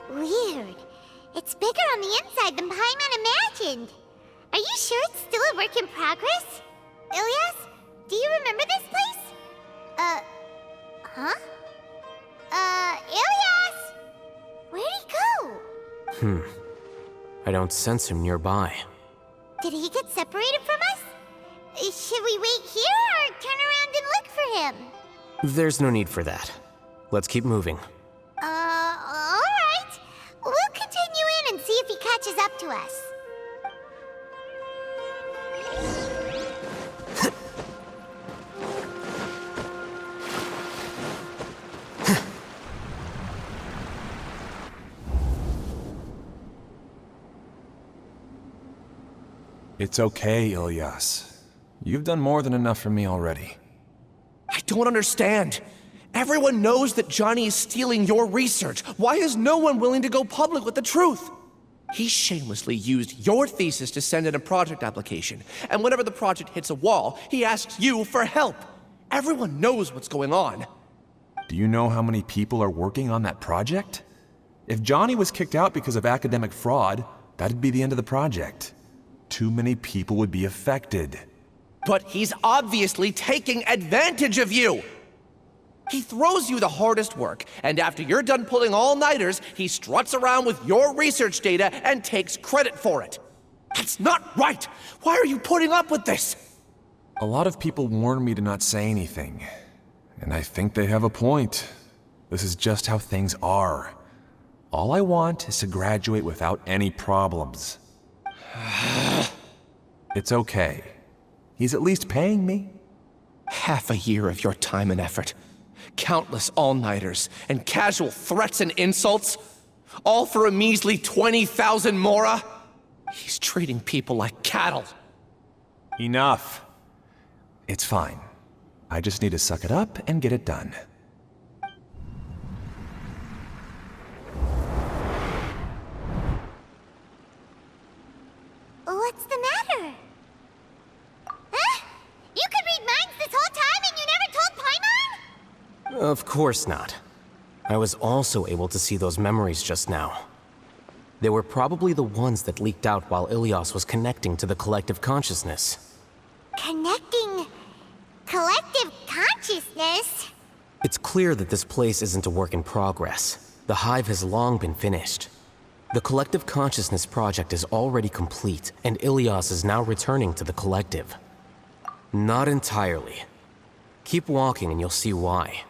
Weird. It's bigger on the inside than Paimon imagined. Are you sure it's still a work in progress? Ilias, do you remember this place? Huh? Ilias! Where'd he go? I don't sense him nearby. Did he get separated from us? Should we wait here or turn around and look for him? There's no need for that. Let's keep moving. Alright. We'll continue in and see if he catches up to us. It's okay, Ilias. You've done more than enough for me already. I don't understand. Everyone knows that Johnny is stealing your research. Why is no one willing to go public with the truth? He shamelessly used your thesis to send in a project application, and whenever the project hits a wall, he asks you for help. Everyone knows what's going on. Do you know how many people are working on that project? If Johnny was kicked out because of academic fraud, that'd be the end of the project. Too many people would be affected. But he's obviously taking advantage of you! He throws you the hardest work, and after you're done pulling all-nighters, he struts around with your research data and takes credit for it. That's not right! Why are you putting up with this? A lot of people warn me to not say anything, and I think they have a point. This is just how things are. All I want is to graduate without any problems. It's okay. He's at least paying me. Half a year of your time and effort. Countless all-nighters and casual threats and insults. All for a measly 20,000 mora? He's treating people like cattle. Enough. It's fine. I just need to suck it up and get it done. What's the matter? Huh? You could read minds this whole time and you never told Paimon? Of course not. I was also able to see those memories just now. They were probably the ones that leaked out while Ilias was connecting to the collective consciousness. Connecting collective consciousness? It's clear that this place isn't a work in progress. The hive has long been finished. The Collective Consciousness project is already complete, and Ilias is now returning to the Collective. Not entirely. Keep walking and you'll see why.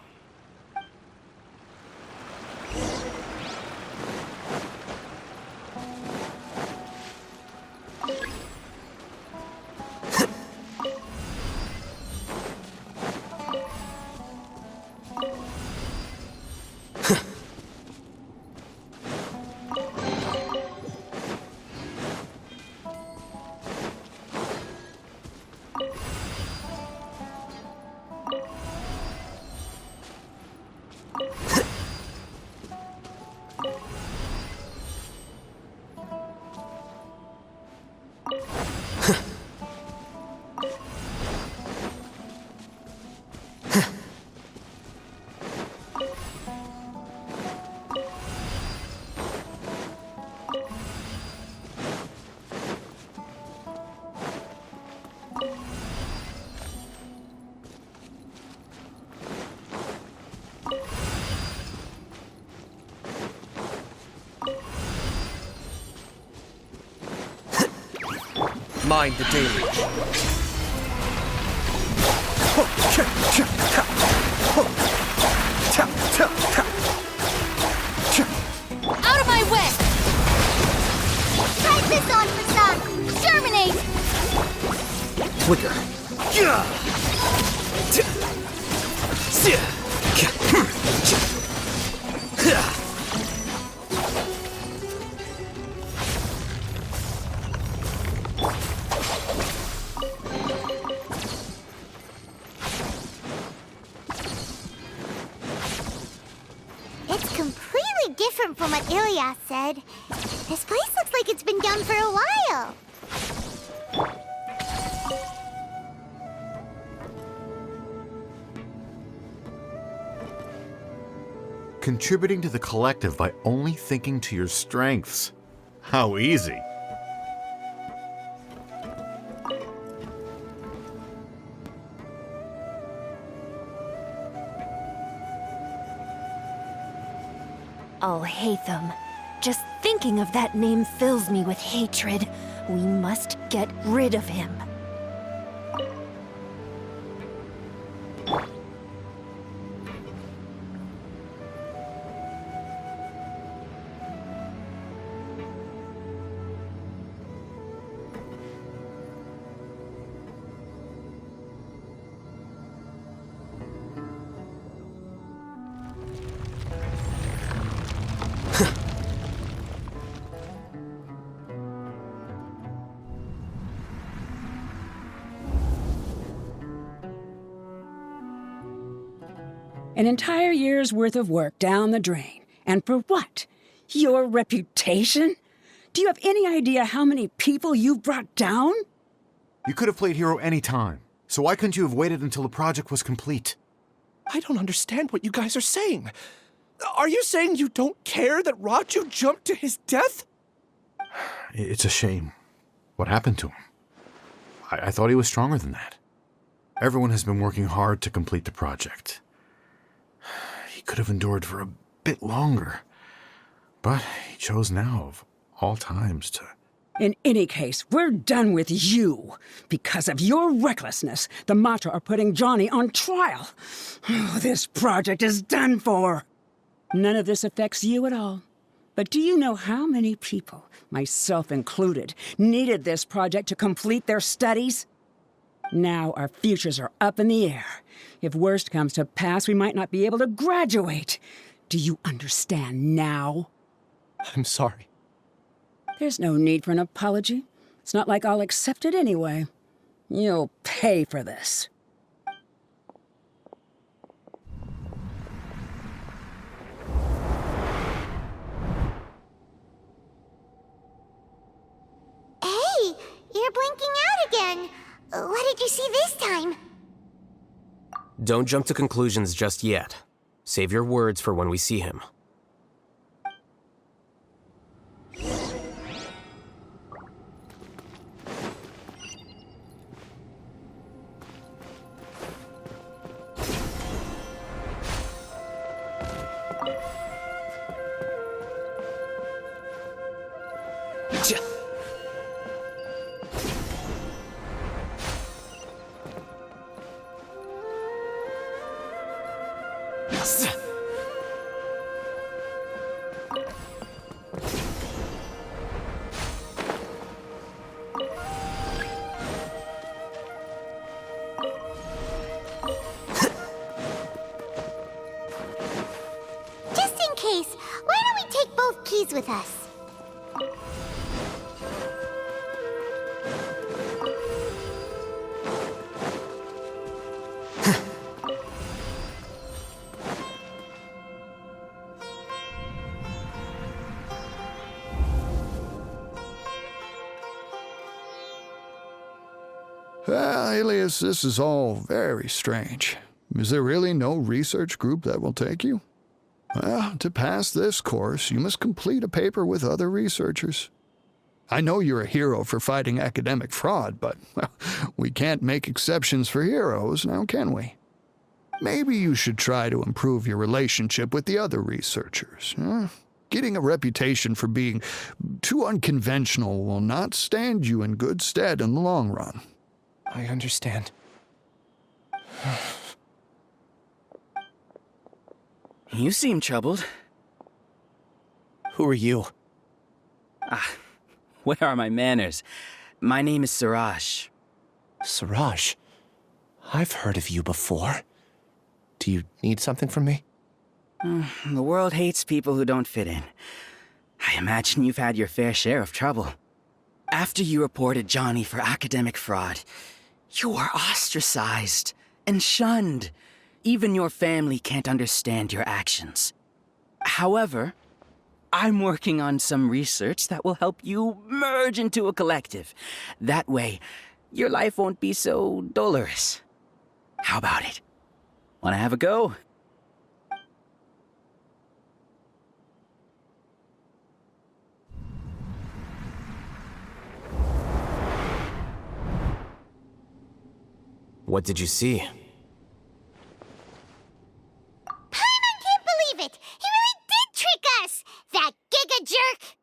Mind the deluge. Out of my way! Try this on for some! Germinate! Flicker. It's completely different from what Ilias said. This place looks like it's been down for a while. Contributing to the collective by only thinking to your strengths. How easy. Alhaitham. Just thinking of that name fills me with hatred. We must get rid of him. An entire year's worth of work down the drain. And for what? Your reputation? Do you have any idea how many people you've brought down? You could have played hero any time, so why couldn't you have waited until the project was complete? I don't understand what you guys are saying. Are you saying you don't care that Raju jumped to his death? It's a shame. What happened to him? I thought he was stronger than that. Everyone has been working hard to complete the project. He could have endured for a bit longer. But he chose now, of all times, to... In any case, we're done with you. Because of your recklessness, the Matra are putting Johnny on trial. This project is done for. None of this affects you at all. But do you know how many people, myself included, needed this project to complete their studies? Now our futures are up in the air. If worst comes to pass, we might not be able to graduate. Do you understand now? I'm sorry. There's no need for an apology. It's not like I'll accept it anyway. You'll pay for this. Hey, you're blinking out again. What did you see this time? Don't jump to conclusions just yet. Save your words for when we see him. Just in case, why don't we take both keys with us? Well, Alias, this is all very strange. Is there really no research group that will take you? Well, to pass this course, you must complete a paper with other researchers. I know you're a hero for fighting academic fraud, but well, we can't make exceptions for heroes, now can we? Maybe you should try to improve your relationship with the other researchers. Getting a reputation for being too unconventional will not stand you in good stead in the long run. I understand. You seem troubled. Who are you? Where are my manners? My name is Suraj. Suraj. I've heard of you before. Do you need something from me? The world hates people who don't fit in. I imagine you've had your fair share of trouble. After you reported Johnny for academic fraud, you are ostracized and shunned. Even your family can't understand your actions. However, I'm working on some research that will help you merge into a collective. That way, your life won't be so dolorous. How about it? Wanna have a go? What did you see? Paimon can't believe it! He really did trick us! That giga jerk!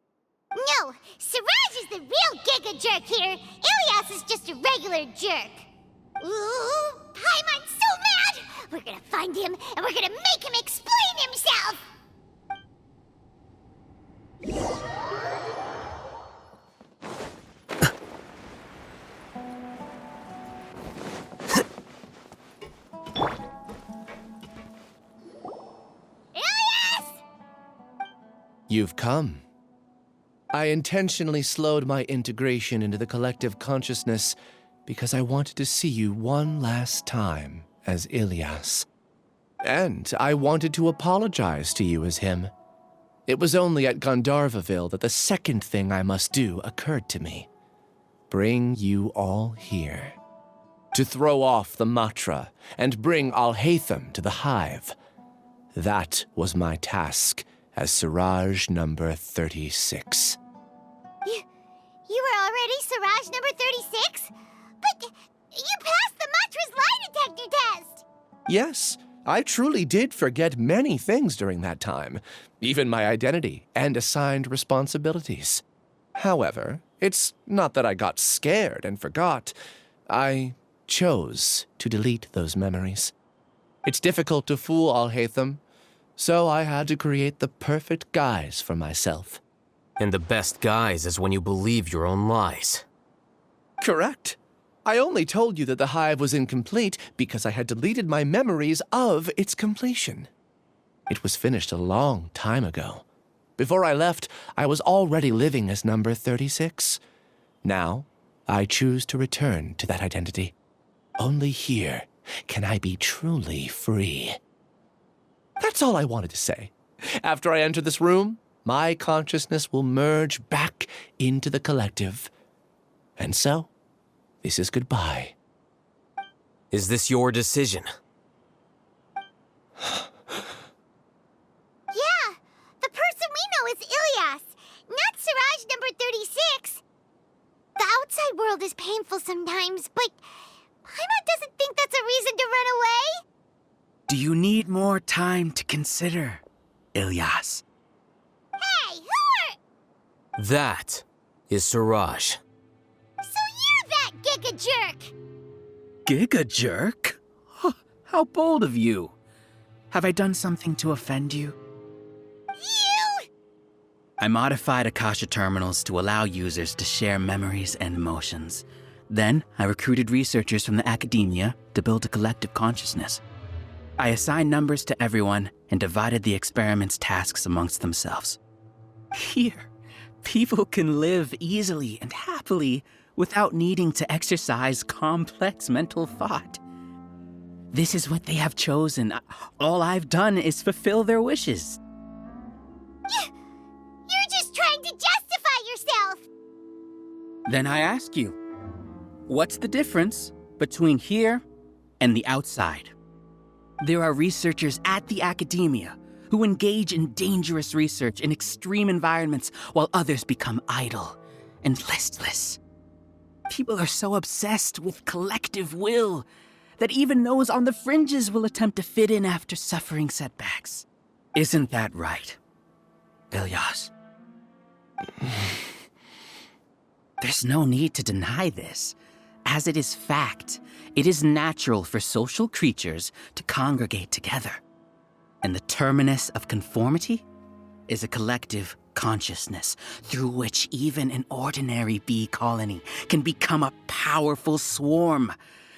No, Siraj is the real giga jerk here. Ilias is just a regular jerk. Ooh, Paimon's so mad! We're gonna find him and we're gonna make him explain himself! Ilias! You've come. I intentionally slowed my integration into the collective consciousness because I wanted to see you one last time as Ilias. And I wanted to apologize to you as him. It was only at Gandharvaville that the second thing I must do occurred to me. Bring you all here. To throw off the Matra and bring Alhaitham to the Hive. That was my task as Siraj number 36. You were already Siraj number 36? But you passed the Matra's lie detector test! Yes, I truly did forget many things during that time, even my identity and assigned responsibilities. However, it's not that I got scared and forgot. I chose to delete those memories. It's difficult to fool Alhaitham, so I had to create the perfect guise for myself. And the best guise is when you believe your own lies. Correct. I only told you that the Hive was incomplete because I had deleted my memories of its completion. It was finished a long time ago. Before I left, I was already living as number 36. Now, I choose to return to that identity. Only here can I be truly free. That's all I wanted to say. After I enter this room, my consciousness will merge back into the collective. And so, this is goodbye. Is this your decision? Yeah, the person we know is Ilias, not Siraj number 36. The outside world is painful sometimes, but Paimon doesn't think that's a reason to run away. Do you need more time to consider, Ilias? Hey, who are... That is Siraj. So you're that giga jerk! Giga jerk? Huh, how bold of you. Have I done something to offend you? You! I modified Akasha terminals to allow users to share memories and emotions. Then, I recruited researchers from the academia to build a collective consciousness. I assigned numbers to everyone and divided the experiment's tasks amongst themselves. Here, people can live easily and happily without needing to exercise complex mental thought. This is what they have chosen. All I've done is fulfill their wishes. You're just trying to justify yourself! Then I ask you, what's the difference between here and the outside? There are researchers at the academia who engage in dangerous research in extreme environments while others become idle and listless. People are so obsessed with collective will that even those on the fringes will attempt to fit in after suffering setbacks. Isn't that right, Ilias? There's no need to deny this. As it is fact, it is natural for social creatures to congregate together. And the terminus of conformity is a collective consciousness through which even an ordinary bee colony can become a powerful swarm.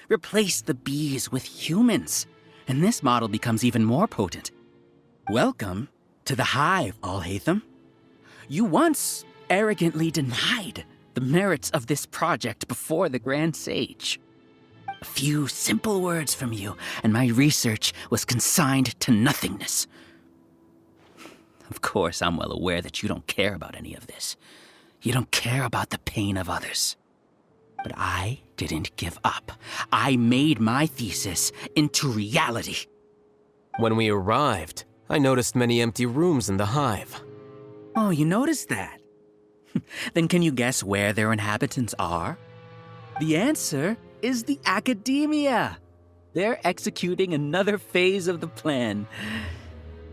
Replace the bees with humans, and this model becomes even more potent. Welcome to the Hive, Alhaitham. You once arrogantly denied the merits of this project before the Grand Sage. A few simple words from you, and my research was consigned to nothingness. Of course, I'm well aware that you don't care about any of this. You don't care about the pain of others. But I didn't give up. I made my thesis into reality. When we arrived, I noticed many empty rooms in the Hive. Oh, you noticed that? Then can you guess where their inhabitants are? The answer is the academia. they're executing another phase of the plan.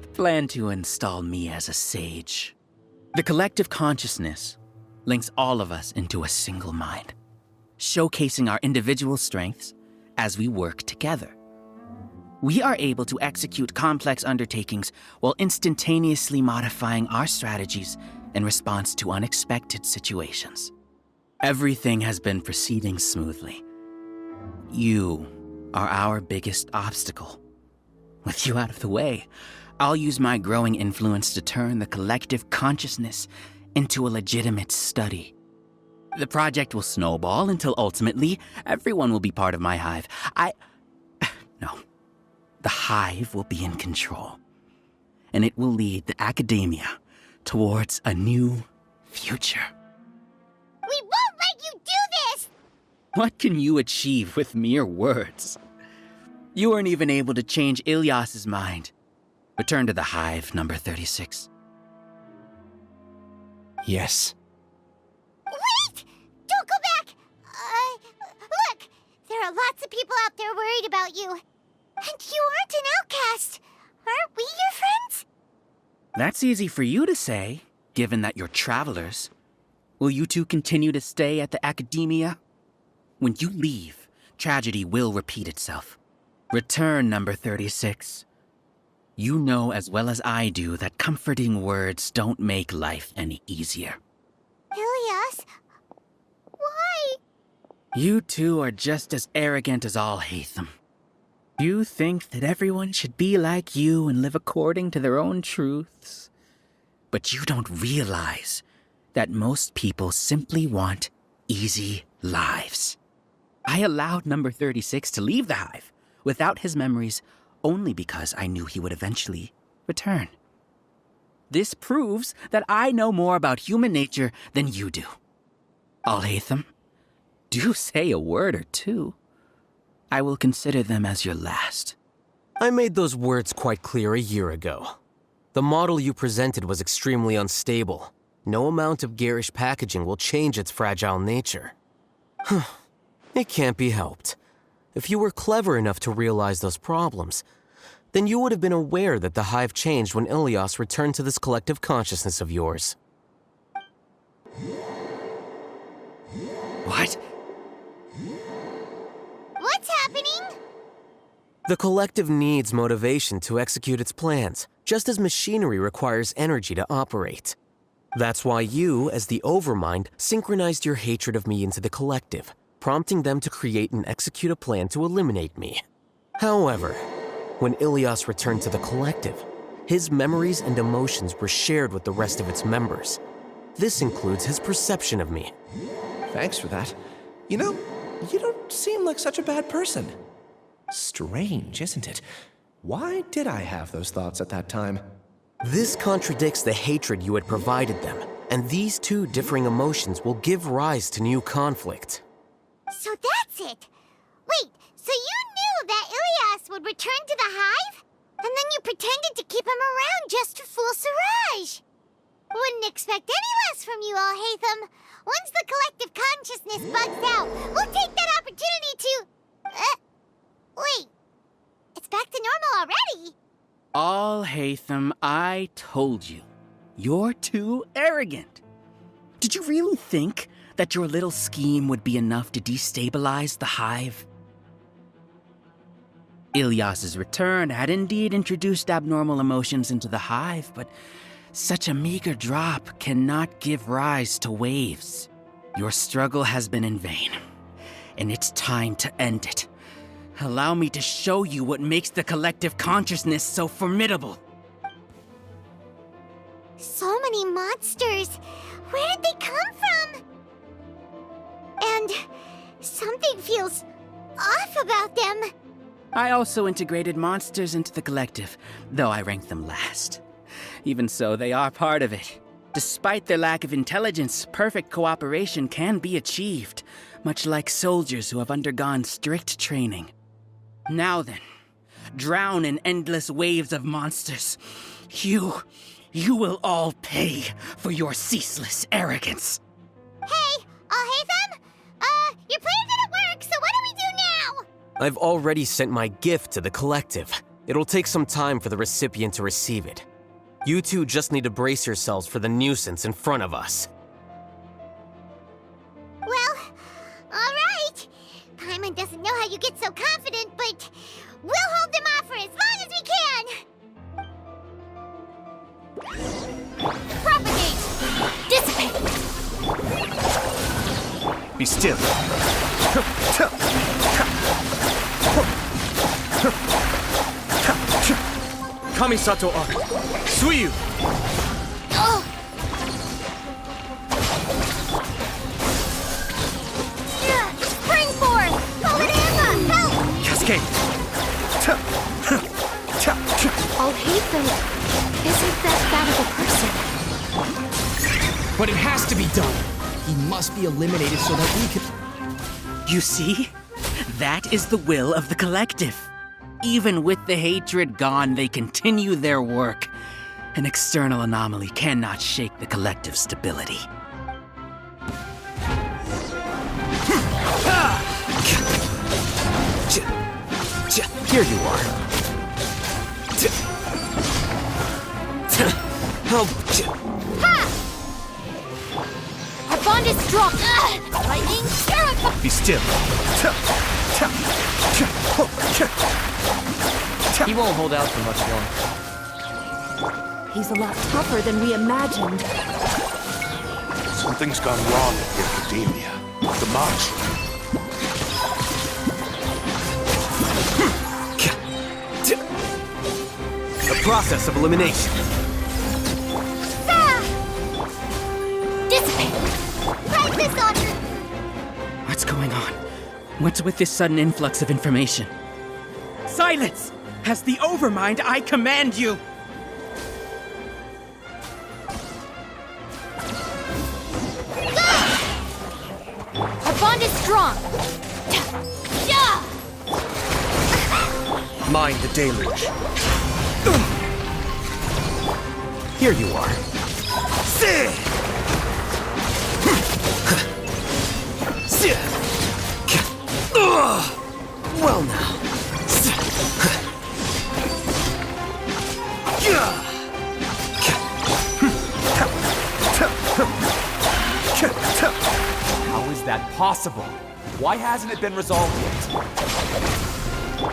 The plan to install me as a sage. The collective consciousness links all of us into a single mind, showcasing our individual strengths as we work together. We are able to execute complex undertakings while instantaneously modifying our strategies in response to unexpected situations. Everything has been proceeding smoothly. You are our biggest obstacle. With you out of the way, I'll use my growing influence to turn the collective consciousness into a legitimate study. The project will snowball until ultimately everyone will be part of my hive. No. The hive will be in control. And it will lead the academia towards a new future. We won't let you do this! What can you achieve with mere words? You weren't even able to change Ilyas's mind. Return to the hive, number 36. Yes. Wait! Don't go back! Look! There are lots of people out there worried about you. And you aren't an outcast. Aren't we your friends? That's easy for you to say, given that you're travelers. Will you two continue to stay at the academia? When you leave, tragedy will repeat itself. Return, number 36. You know as well as I do that comforting words don't make life any easier. Ilyas? Why? You two are just as arrogant as Alhaitham. You think that everyone should be like you and live according to their own truths. But you don't realize that most people simply want easy lives. I allowed number 36 to leave the hive without his memories only because I knew he would eventually return. This proves that I know more about human nature than you do. Alhaitham, do say a word or two. I will consider them as your last. I made those words quite clear a year ago. The model you presented was extremely unstable. No amount of garish packaging will change its fragile nature. It can't be helped. If you were clever enough to realize those problems, then you would have been aware that the hive changed when Ilyas returned to this collective consciousness of yours. What? What's happening? The collective needs motivation to execute its plans, just as machinery requires energy to operate. That's why you, as the Overmind, synchronized your hatred of me into the collective, prompting them to create and execute a plan to eliminate me. However, when Ilyas returned to the collective, his memories and emotions were shared with the rest of its members. This includes his perception of me. Thanks for that. You know, you don't seem like such a bad person. Strange, isn't it? Why did I have those thoughts at that time? This contradicts the hatred you had provided them, and these two differing emotions will give rise to new conflict. So that's it. Wait, so you knew that Ilyas would return to the hive? And then you pretended to keep him around just to fool Siraj. Wouldn't expect any less from you, Alhaitham. Once the collective consciousness bugs out, we'll take that opportunity to... wait. It's back to normal already. Alhaitham, I told you. You're too arrogant. Did you really think that your little scheme would be enough to destabilize the hive? Ilyas's return had indeed introduced abnormal emotions into the hive, but such a meager drop cannot give rise to waves. Your struggle has been in vain, and it's time to end it. Allow me to show you what makes the collective consciousness so formidable. So many monsters. Where did they come from? And something feels off about them. I also integrated monsters into the collective, though I ranked them last. Even so, they are part of it. Despite their lack of intelligence, perfect cooperation can be achieved, much like soldiers who have undergone strict training. Now then, drown in endless waves of monsters. You will all pay for your ceaseless arrogance. Hey, Alhaitham? Your plan didn't work, so what do we do I've already sent my gift to the Collective. It'll take some time for the recipient to receive it. You two just need to brace yourselves for the nuisance in front of us. Well, all right. Paimon doesn't know how you get so confident, but we'll hold them off for as long as we can. Propagate! Dissipate! Be still. Kamisato Arc. Suiyu! Oh! Springboard! Alhaitham! Help! Cascade! Alhaitham isn't that bad of a person. But it has to be done. He must be eliminated so that we can... You see? That is the will of the Collective. Even with the hatred gone, they continue their work. An external anomaly cannot shake the Collective's stability. Here you are. Our bond is strong! Lightning terrifying! Be still. He won't hold out for much longer. He's a lot tougher than we imagined. Something's gone wrong at the Academia. The march. The process of elimination. Dissipate! Right this honor! What's going on? What's with this sudden influx of information? Silence! As the Overmind, I command you! Our bond is strong! Mind the deluge. Here you are. Well now. How is that possible? Why hasn't it been resolved yet?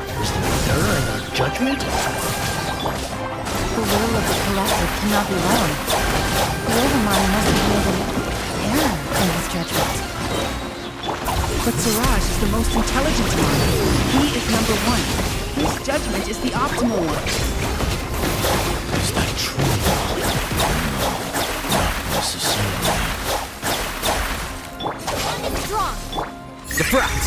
Is there error in our judgment? The will of the Collective cannot be wrong. The Overmind must have made an error in his judgment. But Siraj is the most intelligent one. He is number one. His judgment is the optimal one. Is that true? Not necessarily. Bond is strong! Defract!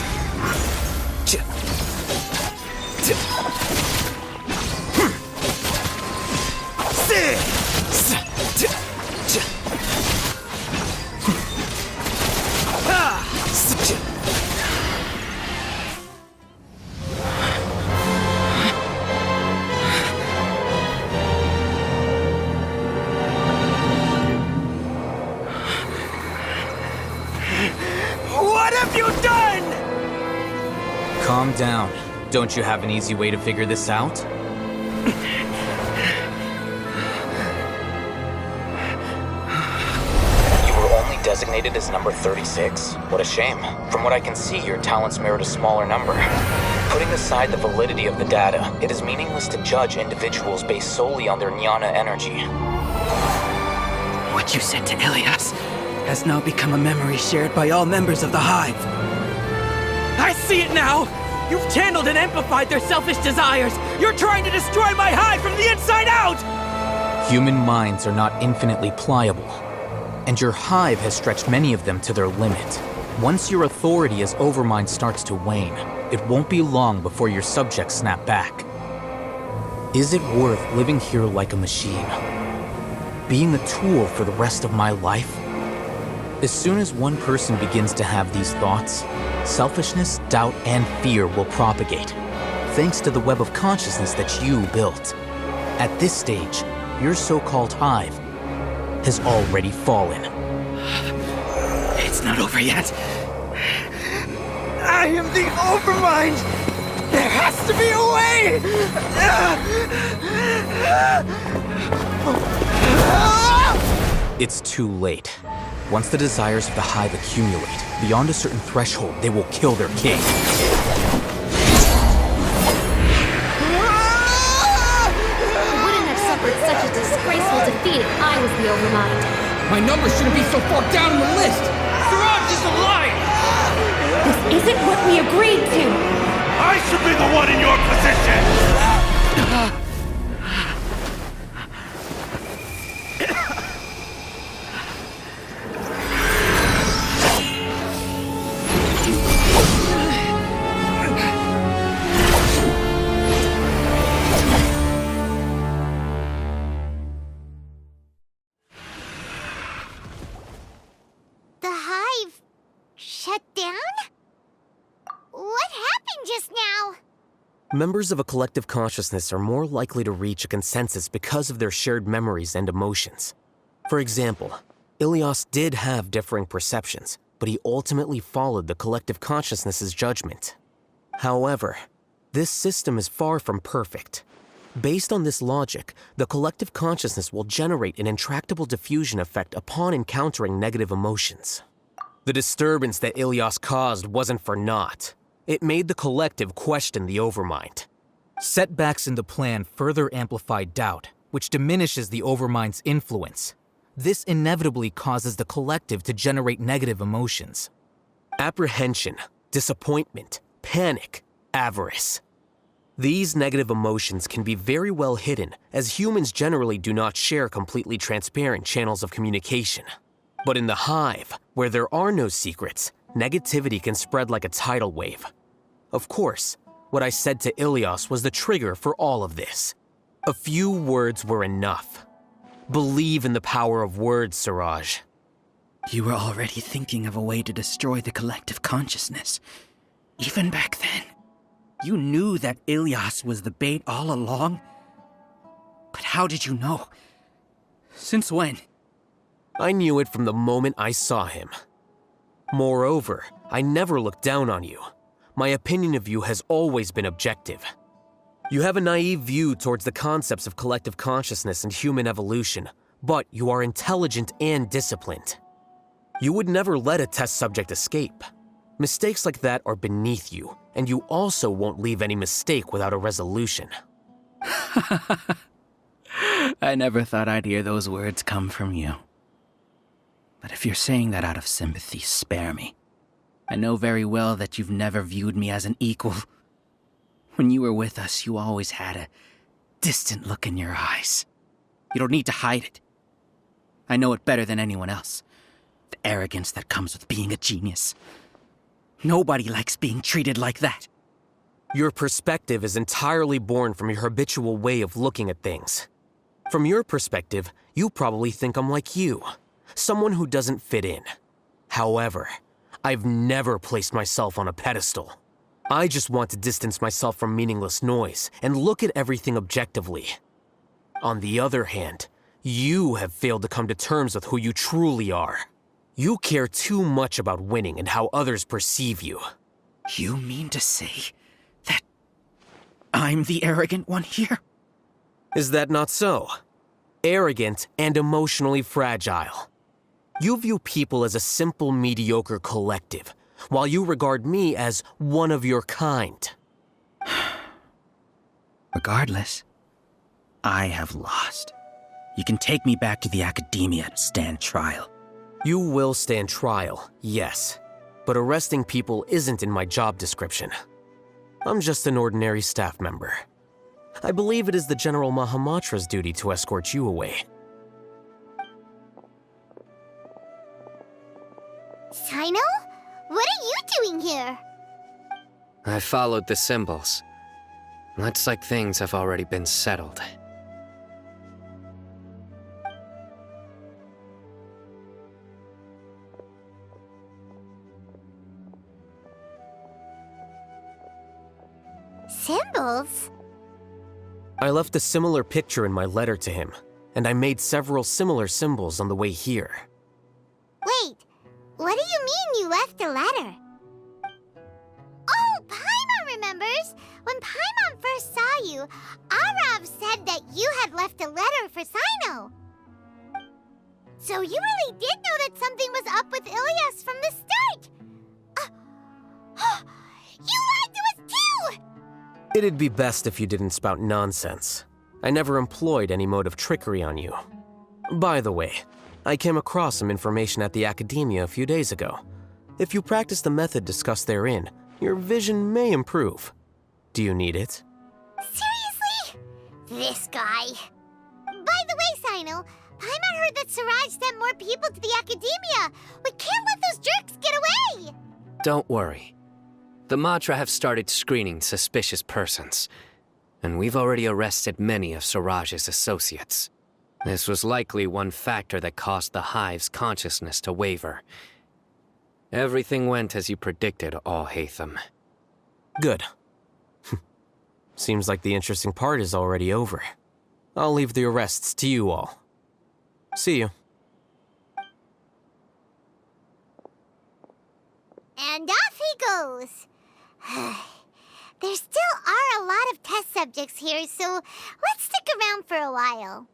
What have you done? Calm down. Don't you have an easy way to figure this out? You were only designated as number 36? What a shame. From what I can see, your talents merit a smaller number. Putting aside the validity of the data, it is meaningless to judge individuals based solely on their jnana energy. What you said to Ilias has now become a memory shared by all members of the Hive. I see it now! You've channeled and amplified their selfish desires! You're trying to destroy my Hive from the inside out! Human minds are not infinitely pliable, and your Hive has stretched many of them to their limit. Once your authority as Overmind starts to wane, it won't be long before your subjects snap back. Is it worth living here like a machine? Being a tool for the rest of my life? As soon as one person begins to have these thoughts, selfishness, doubt, and fear will propagate, thanks to the web of consciousness that you built. At this stage, your so-called Hive has already fallen. It's not over yet. I am the Overmind! There has to be a way! It's too late. Once the desires of the Hive accumulate, beyond a certain threshold, they will kill their king. I wouldn't have suffered such a disgraceful defeat if I was the Overmind. My number shouldn't be so far down in the list! Siraj is alive! This isn't what we agreed to! I should be the one in your position! The Hive shut down? What happened just now? Members of a collective consciousness are more likely to reach a consensus because of their shared memories and emotions. For example, Ilias did have differing perceptions, but he ultimately followed the collective consciousness's judgment. However, this system is far from perfect. Based on this logic, the collective consciousness will generate an intractable diffusion effect upon encountering negative emotions. The disturbance that Ilias caused wasn't for naught. It made the collective question the Overmind. Setbacks in the plan further amplify doubt, which diminishes the Overmind's influence. This inevitably causes the collective to generate negative emotions. Apprehension, disappointment, panic, avarice. These negative emotions can be very well hidden, as humans generally do not share completely transparent channels of communication. But in the Hive, where there are no secrets, negativity can spread like a tidal wave. Of course, what I said to Ilias was the trigger for all of this. A few words were enough. Believe in the power of words, Siraj. You were already thinking of a way to destroy the collective consciousness. Even back then. You knew that Ilias was the bait all along? But how did you know? Since when? I knew it from the moment I saw him. Moreover, I never looked down on you. My opinion of you has always been objective. You have a naive view towards the concepts of collective consciousness and human evolution, but you are intelligent and disciplined. You would never let a test subject escape. Mistakes like that are beneath you, and you also won't leave any mistake without a resolution. I never thought I'd hear those words come from you. But if you're saying that out of sympathy, spare me. I know very well that you've never viewed me as an equal. When you were with us, you always had a distant look in your eyes. You don't need to hide it. I know it better than anyone else. The arrogance that comes with being a genius. Nobody likes being treated like that. Your perspective is entirely born from your habitual way of looking at things. From your perspective, you probably think I'm like you, someone who doesn't fit in. However, I've never placed myself on a pedestal. I just want to distance myself from meaningless noise and look at everything objectively. On the other hand, you have failed to come to terms with who you truly are. You care too much about winning and how others perceive you. You mean to say that I'm the arrogant one here? Is that not so? Arrogant and emotionally fragile. You view people as a simple, mediocre collective, while you regard me as one of your kind. Regardless, I have lost. You can take me back to the academia to stand trial. You will stand trial, yes. But arresting people isn't in my job description. I'm just an ordinary staff member. I believe it is the General Mahamatra's duty to escort you away. Sino? What are you doing here? I followed the symbols. Looks like things have already been settled. Symbols? I left a similar picture in my letter to him, and I made several similar symbols on the way here. Wait, what do you mean you left a letter? Oh, Paimon remembers! When Paimon first saw you, Arav said that you had left a letter for Sino. So you really did know that something was up with Ilias from the start! You lied to us too! It'd be best if you didn't spout nonsense. I never employed any mode of trickery on you. By the way, I came across some information at the Academia a few days ago. If you practice the method discussed therein, your vision may improve. Do you need it? Seriously? This guy. By the way, Sino, Paimon heard that Siraj sent more people to the Academia. We can't let those jerks get away! Don't worry. The Matra have started screening suspicious persons, and we've already arrested many of Siraj's associates. This was likely one factor that caused the Hive's consciousness to waver. Everything went as you predicted, Alhaitham. Good. Seems like the interesting part is already over. I'll leave the arrests to you all. See you. And off he goes. There still are a lot of test subjects here, so let's stick around for a while.